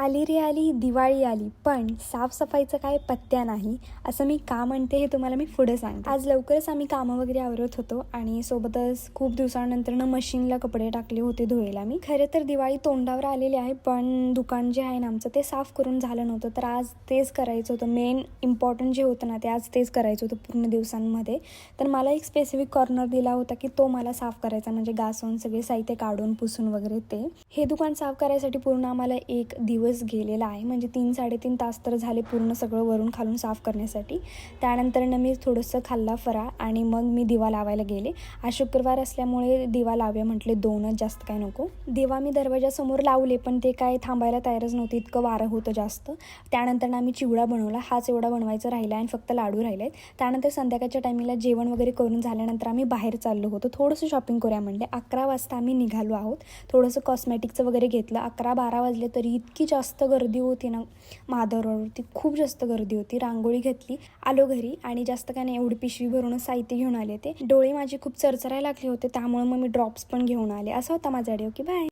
आली रे आली दिवाळी आली, पण साफसफाईचं काय पत्त्या नाही. असं मी का म्हणते हे तुम्हाला मी पुढे सांगते. आज लवकरच आम्ही कामं वगैरे आवरत होतो आणि सोबतच खूप दिवसानंतर मशीनला कपडे टाकले होते धुवायला. मी खरे तर दिवाळी तोंडावर आलेली आहे, पण दुकान जे आहे ना आमचं ते साफ करून झालं नव्हतं, तर आज तेच करायचं होतं. मेन इम्पॉर्टंट जे होतं ना ते आज तेच करायचं होतं पूर्ण दिवसांमध्ये. तर मला एक स्पेसिफिक कॉर्नर दिला होता की तो मला साफ करायचा, म्हणजे घासून सगळे साहित्य काढून पुसून वगैरे. हे दुकान साफ करायसाठी पूर्ण आम्हाला एक दिवस गेलेला आहे, म्हणजे 3-3.5 तास तर झाले पूर्ण सगळं वरून खालून साफ करण्यासाठी. त्यानंतर मी थोडंसं खाल्ला फराळ आणि मग मी दिवा लावायला गेले. आज शुक्रवार असल्यामुळे दिवा लावूया म्हटले, 2च, जास्त काय नको. दिवा मी दरवाजासमोर लावले, पण ते काय थांबायला तयारच नव्हते, इतकं वारं होतं जास्त. त्यानंतर आम्ही चिवडा बनवला, हाच एवढा बनवायचा राहिला आणि फक्त लाडू राहिले आहेत. त्यानंतर संध्याकाळच्या टायमिंगला जेवण वगैरे करून झाल्यानंतर आम्ही बाहेर चाललो होतो, थोडंसं शॉपिंग करूया म्हणले. 11 वाजता आम्ही निघालो आहोत. थोडंसं कॉस्मॅटिकचं वगैरे घेतलं. 11-12 वाजले तरी इतकी जास्त गर्दी होती ना महाद्वार रोडवरती, खूप जास्त गर्दी होती. रांगोळी घेतली, आलो घरी आणि जास्त काय नाही, एवढी पिशवी भरूनच साहित्य घेऊन आले. ते डोळे माझे खूप चरचरायला लागले होते, त्यामुळे मग मी ड्रॉप्स पण घेऊन आले. असा होता माझा व्हिडिओ की बाय.